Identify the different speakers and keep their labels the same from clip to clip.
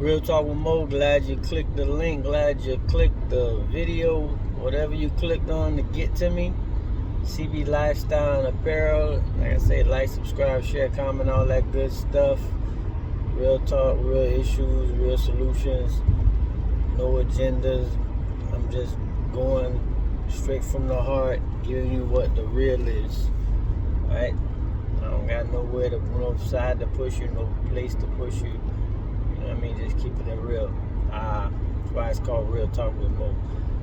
Speaker 1: Real Talk with Mo. Glad you clicked the link. Glad you clicked the video. Whatever you clicked on to get to me. CB Lifestyle and Apparel. Like I say, like, subscribe, share, comment, all that good stuff. Real talk, real issues, real solutions. No agendas. I'm just going straight from the heart, giving you what the real is. Alright? I don't got no side to push you, no place to push you. You know what I mean? Just keep it real. That's why it's called Real Talk with Mo.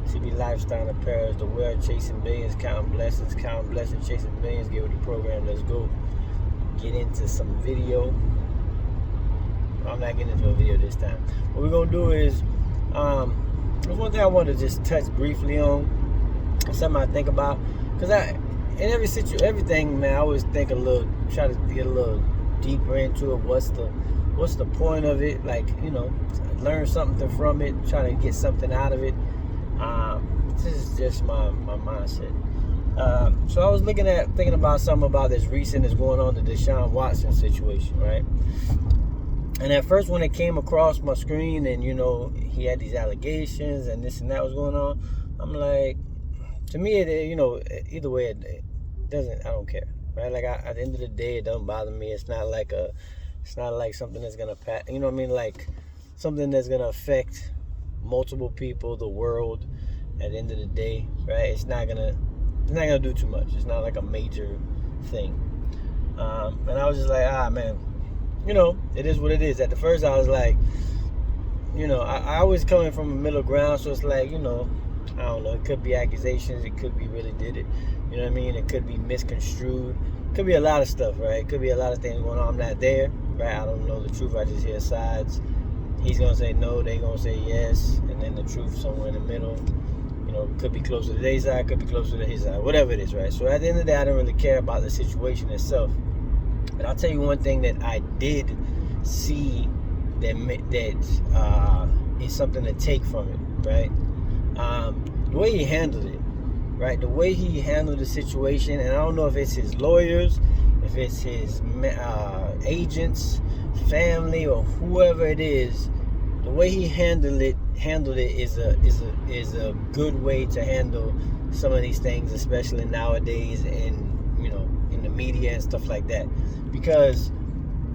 Speaker 1: CB Lifestyle Apparel is the world chasing billions, counting blessings, chasing billions. Get with the program. Let's go. Get into some video. I'm not getting into a video this time. What we're gonna do is, there's one thing I want to just touch briefly on. Something I think about, because in every situation, everything, man, I always try to get a little deeper into it. What's the point of it? Like, learn something from it, try to get something out of it. This is just my mindset. So I was thinking about something about this recent that's going on, the Deshaun Watson situation, right? And at first, when it came across my screen, and he had these allegations and this and that was going on, I'm like, to me, either way, it doesn't. I don't care, right? Like, at the end of the day, it doesn't bother me. It's not like something that's gonna like something that's gonna affect multiple people, the world. At the end of the day, right? It's not gonna do too much. It's not like a major thing. And I was just like, man, it is what it is. At the first, I was like, I always coming from a middle ground, so it's like, I don't know. It could be accusations. It could be really did it. You know what I mean? It could be misconstrued. It could be a lot of stuff, right? It could be a lot of things going on. I'm not there, right? I don't know the truth. I just hear sides. He's gonna say no. They gonna say yes, and then the truth somewhere in the middle. Could be closer to their side, could be closer to his side, whatever it is, right? So at the end of the day, I don't really care about the situation itself. But I'll tell you one thing that I did see that is something to take from it, right? The way he handled it, right? The way he handled the situation, and I don't know if it's his lawyers, if it's his agents, family, or whoever it is. The way he handled it is a good way to handle some of these things, especially nowadays in the media and stuff like that. Because,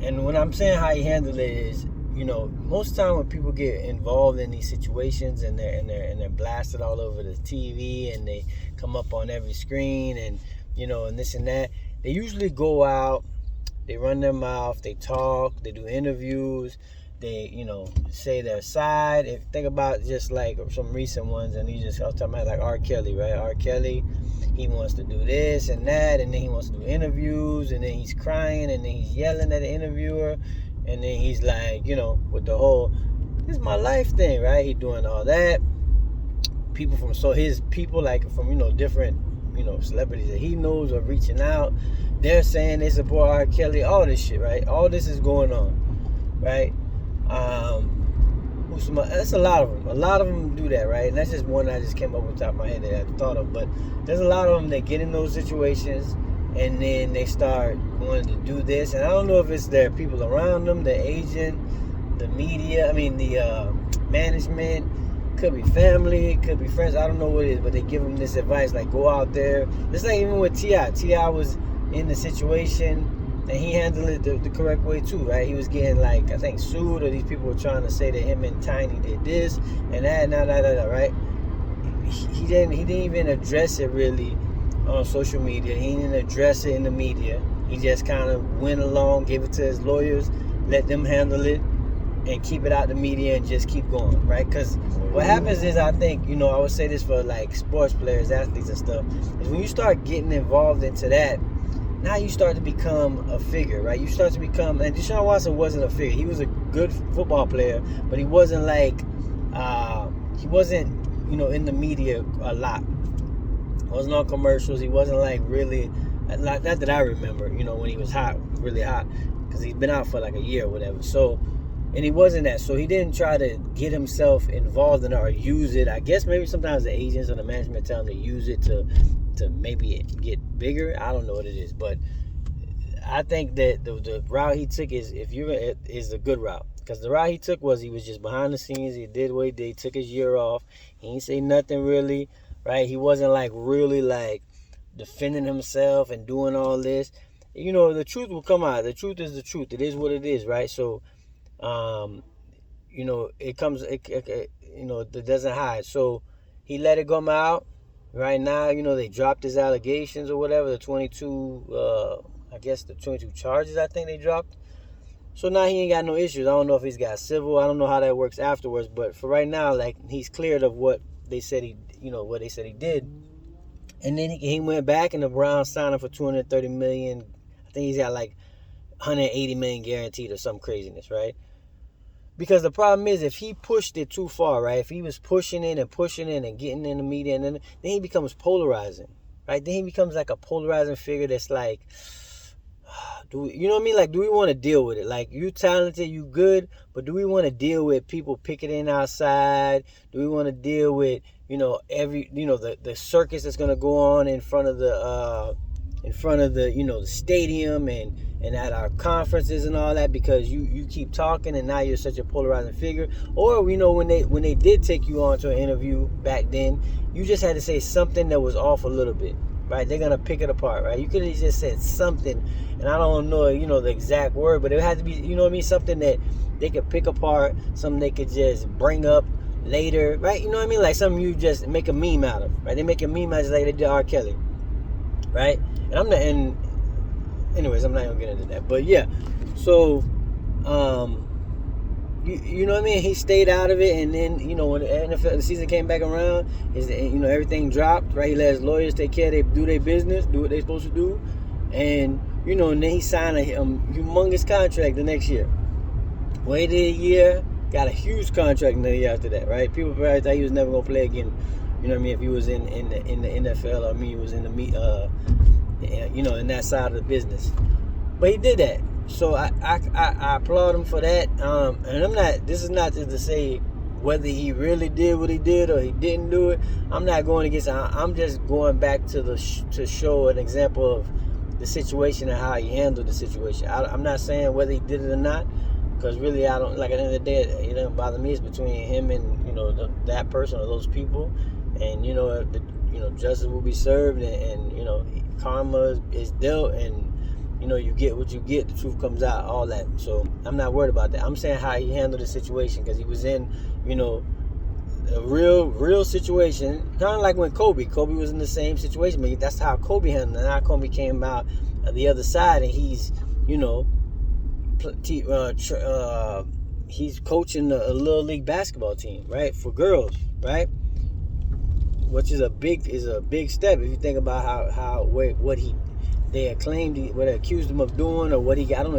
Speaker 1: and when I'm saying how he handled it is, most of the time when people get involved in these situations and they're blasted all over the TV and they come up on every screen and and this and that, they usually go out, they run their mouth, they talk, they do interviews. They, say their side. If think about just like some recent ones, and I was talking about like R. Kelly, right? R. Kelly, he wants to do this and that, and then he wants to do interviews, and then he's crying, and then he's yelling at the interviewer, and then he's like, with the whole, this is my life thing, right? He's doing all that. His people like from, different, celebrities that he knows are reaching out. They're saying they support R. Kelly, all this shit, right? All this is going on, right? That's a lot of them. A lot of them do that, right? And that's just one I just came up with the top of my head that I thought of. But there's a lot of them that get in those situations and then they start wanting to do this. And I don't know if it's their people around them, the agent, the media, the management. Could be family, it could be friends. I don't know what it is, but they give them this advice like, go out there. It's like even with T.I. T.I. was in the situation. And he handled it the correct way too, right? He was getting I think sued, or these people were trying to say that him and Tiny did this and that, right? He didn't even address it really on social media. He didn't address it in the media. He just kind of went along, gave it to his lawyers, let them handle it, and keep it out the media and just keep going, right? Because what happens is, I think, I would say this for like sports players, athletes and stuff, is when you start getting involved into that, now you start to become a figure, right? You start to become, and Deshaun Watson wasn't a figure. He was a good football player, but he wasn't in the media a lot. He wasn't on commercials. He wasn't really, not that I remember, when he was hot, really hot, because he's been out for like a year or whatever. So, and he wasn't that. So he didn't try to get himself involved in it or use it. I guess maybe sometimes the agents or the management tell him to use it to maybe get bigger. I don't know what it is, but I think that the route he took is a good route. Because the route he took was he was just behind the scenes. He did what he did. He took his year off. He ain't say nothing really, right? He wasn't like really like defending himself and doing all this. You know, the truth will come out. The truth is the truth. It is what it is, right? So, you know, it comes, you know, it doesn't hide. So he let it come out. Right now, you know, they dropped his allegations or whatever, the 22, I guess the 22 charges I think they dropped. So now he ain't got no issues. I don't know if he's got civil. I don't know how that works afterwards. But for right now, like, he's cleared of what they said he, you know, what they said he did. And then he went back and the Browns signed him for $230 million. I think he's got like $180 million guaranteed or some craziness, right? Because the problem is, if he pushed it too far, right? If he was pushing it and getting in the media, and then he becomes polarizing, right? Then he becomes like a polarizing figure that's like, you know what I mean? Like, do we want to deal with it? Like, you talented, you good, but do we want to deal with people picketing outside? Do we want to deal with, you know, the circus that's going to go on in front of the, you know, the stadium and at our conferences and all that, because you keep talking and now you're such a polarizing figure? Or, you know, when they did take you on to an interview back then, you just had to say something that was off a little bit, right? They're gonna pick it apart, right? You could have just said something, and I don't know, you know, the exact word, but it had to be, you know what I mean, something that they could pick apart, something they could just bring up later, right? You know what I mean? Like something you just make a meme out of, right? They make a meme out of, like they did R. Kelly, right? And anyways, I'm not gonna get into that, but yeah. So, you know what I mean? He stayed out of it, and then, you know, when the NFL season came back around, you know, everything dropped, right? He let his lawyers take care. They do their business, do what they're supposed to do, and you know, and then he signed a humongous contract the next year. Waited a year, got a huge contract the year after that, right? People probably thought he was never gonna play again. You know what I mean? If he was in the NFL, I mean, he was in the you know, in that side of the business. But he did that. So I applaud him for that. And this is not just to say whether he really did what he did or he didn't do it. I'm not going against it. I'm just going back to show an example of the situation and how he handled the situation. I'm not saying whether he did it or not, because really I don't, like, at the end of the day, it doesn't bother me. It's between him and, you know, that person or those people. And, you know, justice will be served, and you know, karma is dealt, and you know, you get what you get, the truth comes out, all that. So I'm not worried about that. I'm saying how he handled the situation, because he was in, you know, a real situation, kind of like when Kobe was in the same situation. But that's how Kobe handled it. Now Kobe came out the other side, and he's, you know, he's coaching a little league basketball team, right, for girls, right? Which is a big step if you think about what they accused him of doing, or what he got. I don't know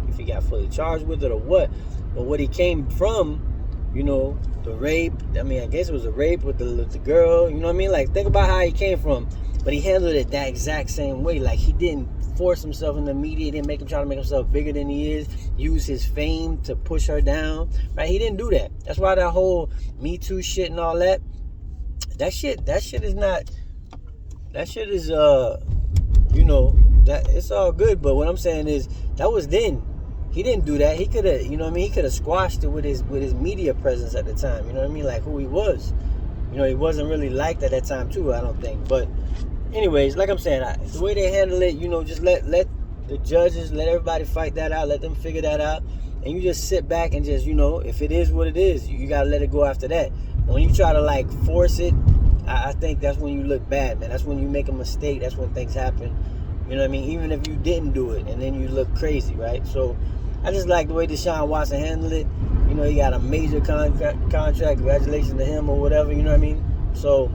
Speaker 1: if he got fully charged with it or what, but what he came from, you know, the rape. I mean, I guess it was a rape with the girl. You know what I mean? Like, think about how he came from, but he handled it that exact same way. Like, he didn't force himself in the media. He didn't try to make himself bigger than he is. Use his fame to push her down, right? He didn't do that. That's why that whole Me Too shit and all that. That shit is you know, that it's all good, but what I'm saying is that was then. He didn't do that. He could have, you know what I mean, he could have squashed it with his media presence at the time, you know what I mean, like who he was. You know, he wasn't really liked at that time too, I don't think. But anyways, like I'm saying, the way they handle it, you know, just let the judges, let everybody fight that out, let them figure that out, and you just sit back and just, you know, if it is what it is, you gotta let it go after that. When you try to like force it, I think that's when you look bad, man. That's when you make a mistake. That's when things happen. You know what I mean? Even if you didn't do it, and then you look crazy, right? So I just like the way Deshaun Watson handled it. You know, he got a major contract. Congratulations to him or whatever. You know what I mean? So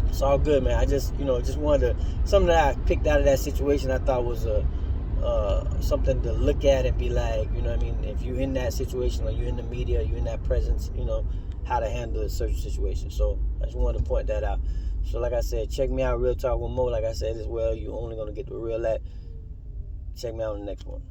Speaker 1: it's all good, man. I just, you know, just wanted to, something that I picked out of that situation. I thought was something to look at and be like, you know what I mean? If you're in that situation, or you're in the media, you're in that presence, you know, how to handle a certain situation. So I just wanted to point that out. So like I said, check me out, Real Talk with Mo. Like I said as well, you're only going to get the real at. Check me out on the next one.